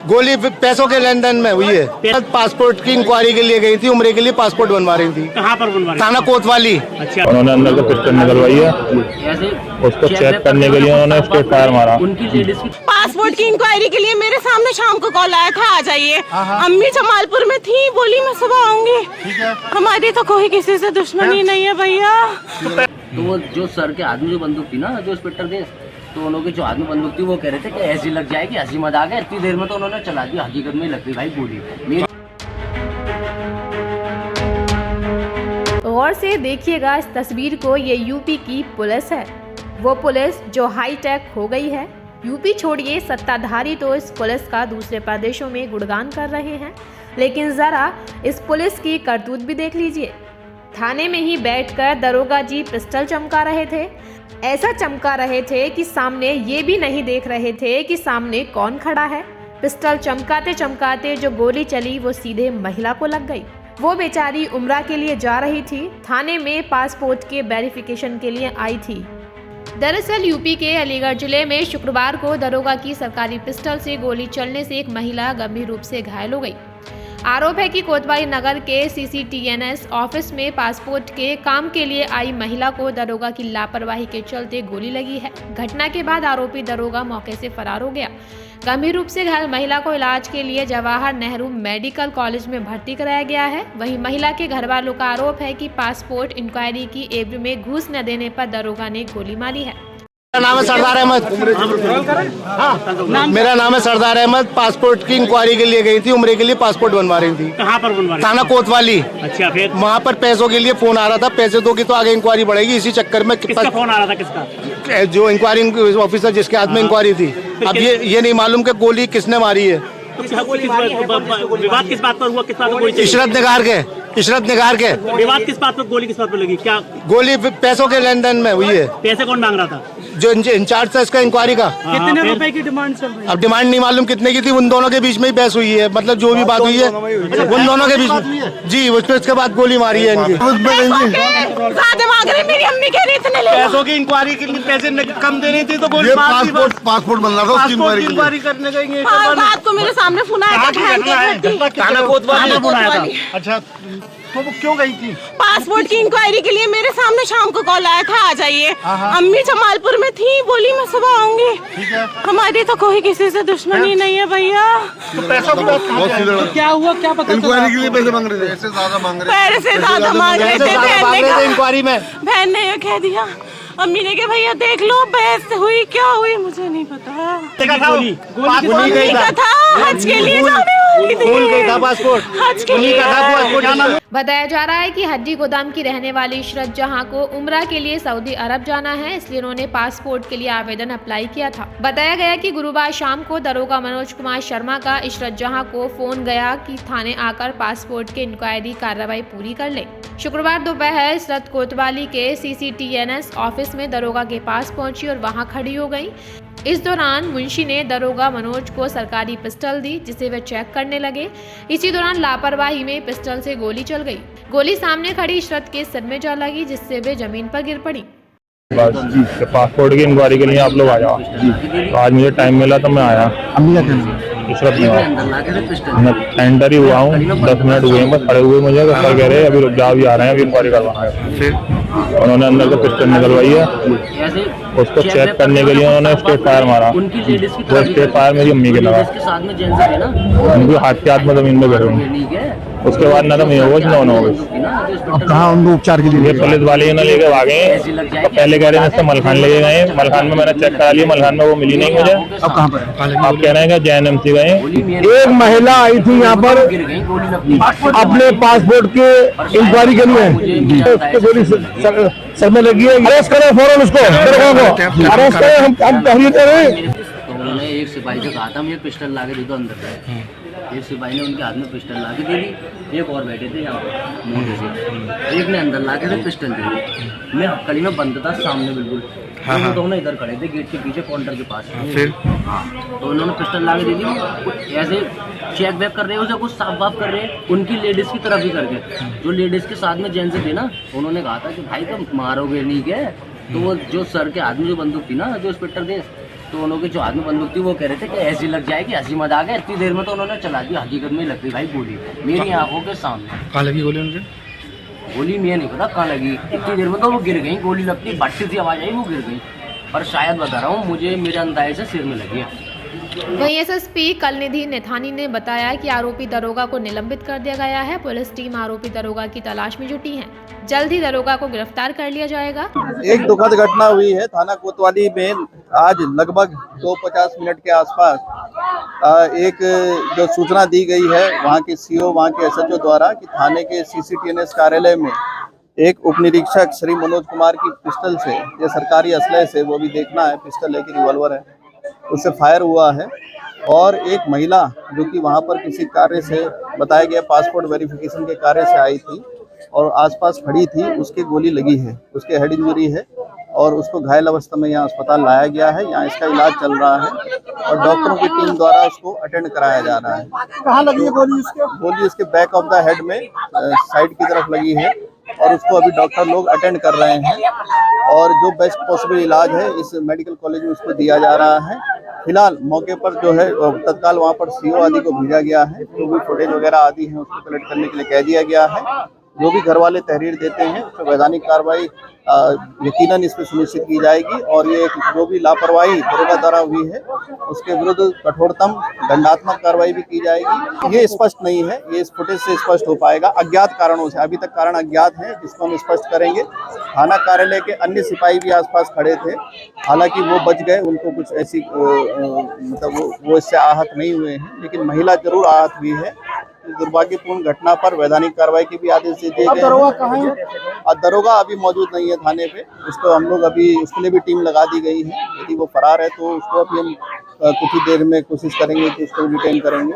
गोली पैसों के लेन देन में हुई है। पासपोर्ट की इंक्वायरी के लिए गई थी, उम्र के लिए पासपोर्ट बनवा रही थी। कहाँ पर बनवा रही? थाना कोतवाली। अच्छा, उन्होंने अंदर से पिस्टल निकलवाई है, उसको चेक करने के लिए उन्होंने स्ट्रेट फायर मारा। पासपोर्ट की इंक्वायरी के लिए मेरे सामने शाम को कॉल आया था, आ जाइए। अम्मी जमालपुर में थी, बोली मैं सुबह आऊंगी। हमारी तो कोई किसी से दुश्मनी नहीं है भैया। तो वो जो सर के हाथ में जो बंदूक थी ना, जो इंस्पेक्टर देश, तो उन्होंने जो हाथ में बंदूक थी वो कह रहे थे कि ऐसी लग जाएगी, हंसी मजाक है। इतनी देर में तो उन्होंने चला दी, हकीकत में लगती भाई गोली। गौर से देखिएगा इस तस्वीर को। ये यूपी की पुलिस है, वो पुलिस जो हाईटेक हो गई है। यूपी छोड़िए, सत्ताधारी तो इस पुलिस का दूसरे प्रदेशों में गुणगान कर रहे हैं, लेकिन ज़रा इस पुलिस की करतूत भी देख लीजिए। थाने में ही बैठकर दरोगा जी पिस्टल चमका रहे थे। ऐसा चमका रहे थे कि सामने ये भी नहीं देख रहे थे कि सामने कौन खड़ा है। पिस्टल चमकाते चमकाते जो गोली चली वो सीधे महिला को लग गई। वो बेचारी उम्रा के लिए जा रही थी, थाने में पासपोर्ट के वेरिफिकेशन के लिए आई थी। दरअसल यूपी के अलीगढ़ जिले में शुक्रवार को दरोगा की सरकारी पिस्टल से गोली चलने से एक महिला गंभीर रूप से घायल हो गई। आरोप है कि कोतवाली नगर के CCTNS ऑफिस में पासपोर्ट के काम के लिए आई महिला को दरोगा की लापरवाही के चलते गोली लगी है। घटना के बाद आरोपी दरोगा मौके से फरार हो गया। गंभीर रूप से घायल महिला को इलाज के लिए जवाहर नेहरू मेडिकल कॉलेज में भर्ती कराया गया है। वहीं महिला के घर वालों का आरोप है कि पासपोर्ट इंक्वायरी की एवज में घूस न देने पर दरोगा ने गोली मारी है। मेरा नाम है सरदार अहमद। मेरा नाम है सरदार अहमद। पासपोर्ट की इंक्वायरी के लिए गई थी, उम्र के लिए पासपोर्ट बनवा रही थी। कहाँ पर बनवा रही? थाना कोतवाली। अच्छा, फिर वहाँ पर पैसों के लिए फोन आ रहा था, पैसे दो की तो आगे इंक्वायरी बढ़ेगी। इसी चक्कर में किसका फोन आ रहा था? किसका? जो इंक्वायरी ऑफिसर जिसके हाथ में इंक्वायरी थी। अब ये नहीं मालूम कि गोली किसने मारी है। विवाद किस बात पर हुआ? किस बात पर गोली? इशरत निगार के विवाद किस बात पर? गोली किस बात पर लगी? क्या गोली पैसों के लेन देन में हुई है। पैसे कौन मांग रहा था? जो इंचार्ज था इसका इंक्वायरी का। कितने रुपए की डिमांड चल रही है? अब डिमांड नहीं मालूम कितने की थी। उन दोनों के बीच में ही बहस हुई है, मतलब जो भी बात हुई है उन दोनों के बीच में जी। उसके बाद गोली मारी है इनकी। मेरी अम्मी कह रही थी पैसों की इंक्वायरी के लिए पैसे कम देने थे तो गोली पासपोर्ट बन रहा था, इंक्वायरी करने गई। रात को मेरे सामने फोन आया था। थाना कोतवाली। अच्छा, तो वो क्यों गई थी? पासपोर्ट की इंक्वायरी के लिए मेरे सामने शाम को कॉल आया था, आ जाइए। अम्मी जमालपुर में थी, बोली मैं सुबह आऊंगी। हमारी तो कोई किसी से दुश्मनी नहीं है भैया। तो पैसा क्या हुआ? क्या पता? इंक्वायरी के लिए पैसे मांग रहे थे। पैसे ज्यादा मांग रहे थे इंक्वायरी में। बहन ने ये कह दिया, अम्मी ने कहा भैया देख लो बहस हुई, क्या हुई मुझे नहीं पता। गोली था हज के लिए जाने वाली थी। पासपोर्ट हज के लिए। बताया जा रहा है कि हड्डी गोदाम की रहने वाली इशरत जहां को उम्रा के लिए सऊदी अरब जाना है, इसलिए उन्होंने पासपोर्ट के लिए आवेदन अप्लाई किया था। बताया गया कि गुरुवार शाम को दरोगा मनोज कुमार शर्मा का इशरत जहां को फोन गया कि थाने आकर पासपोर्ट के इंक्वायरी कार्रवाई पूरी कर ले। शुक्रवार दोपहर इशरत कोतवाली के CCTNS ऑफिस में दरोगा के पास पहुंची और वहां खड़ी हो गई। इस दौरान मुंशी ने दरोगा मनोज को सरकारी पिस्टल दी, जिसे वे चेक करने लगे। इसी दौरान लापरवाही में पिस्टल से गोली चल गई। गोली सामने खड़ी इशरत के सिर में जा लगी, जिससे वे जमीन पर गिर पड़ी। बस जी, पासपोर्ट की इंक्वायरी के लिए आप लोग आ जाओ। तो आज मुझे टाइम मिला तो मैं आया। इशरत एंटर ही हुआ हूँ, 10 मिनट हुए हैं बस खड़े हुए। मुझे तो सर कह रहे अभी रुक जाओ, अभी आ रहे हैं, अभी इंक्वायरी करवाना है। उन्होंने अंदर से पिस्टल निकलवाई है, उसको चेक करने के लिए उन्होंने स्ट्रेट फायर मारा। वो स्ट्रेट फायर मेरी अम्मी के लगा, उनके हाथ के हाथ में जमीन में गिर। उसके बाद ना तो मैं होश ना होश। कहाँ उनको उपचार के लिए? पुलिस वाले ना लेके भागे। तो पहले कह रहे हैं मलखान लेके गए, मलखान में मैंने चेक करा लिया, मलखान में वो मिली नहीं मुझे। अब कहाँ पर? आप कह रहे हैं कि JNMC गए। एक महिला आई थी यहाँ पर अपने पासपोर्ट के इंक्वायरी के लिए, उसको गोली सर में लगी है। अरेस्ट करें फौरन उसको, अरेस्ट करें, हम तहरीर दे रहे हैं। तो उन्होंने एक सिपाही से कहा था मुझे पिस्टल ला के दे दो अंदर। एक सिपाही ने उनके हाथ में पिस्टल ला के दे दी। एक और बैठे थे यहाँ पर मोटे से, एक ने अंदर ला के पिस्टल दे दी। मैं हथकड़ी में बंद था सामने बिल्कुल। दोनों इधर खड़े थे गेट के पीछे काउंटर के पास। फिर तो उन्होंने पिस्टल ला के दे दी। कुछ ऐसे चेक बैक कर रहे हैं, उसे कुछ साफ वाफ कर रहे हैं उनकी लेडीज की तरफ ही करके। जो लेडीज के साथ में जेंट्स थे ना, उन्होंने कहा था कि भाई तुम मारोगे नहीं क्या? तो वो जो सर के हाथ में जो बंदूक थी ना, जो इंस्पेक्टर देश, तो उन्होंने जो हाथ में बंदूक थी वो कह रहे थे कि ऐसी लग जाएगी, हंसी मजाक है। इतनी देर में तो उन्होंने चला दी, हकीकत में लग गई भाई गोली मेरी आंखों के सामने। कहाँ लगी गोली उनके? गोली मुझे नहीं पता कहाँ लगी, इतनी देर में तो वो गिर गई। गोली लगती भट्टी सी आवाज आई, वो गिर गई। पर शायद बता रहा हूँ, मुझे मेरे अंदाजे से सिर में लगी है। वहीं एसएसपी कलनिधि नेथानी ने बताया कि आरोपी दरोगा को निलंबित कर दिया गया है। पुलिस टीम आरोपी दरोगा की तलाश में जुटी है। जल्द ही दरोगा को गिरफ्तार कर लिया जाएगा। एक दुखद घटना हुई है थाना कोतवाली में आज लगभग 2:50 के आसपास। एक जो सूचना दी गई है वहाँ के सीओ, वहाँ के एसएचओ द्वारा कि थाने के सीसीटीएनएस कार्यालय में एक उप निरीक्षक श्री मनोज कुमार की पिस्टल से, ये सरकारी असलहे से, वो भी देखना है पिस्टल है कि रिवॉल्वर है, उससे फायर हुआ है। और एक महिला जो कि वहाँ पर किसी कार्य से, बताया गया पासपोर्ट वेरिफिकेशन के कार्य से आई थी और आसपास खड़ी थी, उसकी गोली लगी है, उसके हेड इंजरी है और उसको घायल अवस्था में यहाँ अस्पताल लाया गया है। यहाँ इसका इलाज चल रहा है और डॉक्टरों की टीम द्वारा उसको अटेंड कराया जा रहा है। कहाँ लगी है गोली उसके? गोली उसके बैक ऑफ द हेड में साइड की तरफ लगी है और उसको अभी डॉक्टर लोग अटेंड कर रहे हैं और जो बेस्ट पॉसिबल इलाज है इस मेडिकल कॉलेज में उसको दिया जा रहा है। फिलहाल मौके पर जो है तत्काल वहाँ पर सीओ आदि को भेजा गया है, जो भी फुटेज वगैरह आदि है उसको कलेक्ट करने के लिए कह दिया गया है। जो भी घर वाले तहरीर देते हैं उस पर वैधानिक कार्रवाई यकीनन इस पर सुनिश्चित की जाएगी और ये जो भी लापरवाही दरोगा द्वारा हुई है उसके विरुद्ध कठोरतम दंडात्मक कार्रवाई भी की जाएगी। ये स्पष्ट नहीं है, ये इस फुटेज से स्पष्ट हो पाएगा अज्ञात कारणों से। अभी तक कारण अज्ञात है जिसको हम स्पष्ट करेंगे। थाना कार्यालय के अन्य सिपाही भी आसपास खड़े थे, हालांकि वो बच गए, उनको कुछ ऐसी मतलब वो इससे आहत नहीं हुए हैं, लेकिन महिला जरूर आहत हुई है। इस दुर्भाग्यपूर्ण घटना पर वैधानिक कार्रवाई के भी आदेश दिए गए हैं। दरोगा कहाँ है? दरोगा अभी मौजूद नहीं है थाने पे, उसको हम लोग अभी उसके लिए भी टीम लगा दी गई है। यदि वो फरार है तो उसको अभी हम कुछ ही देर में कोशिश करेंगे कि उसको डिटेन करेंगे।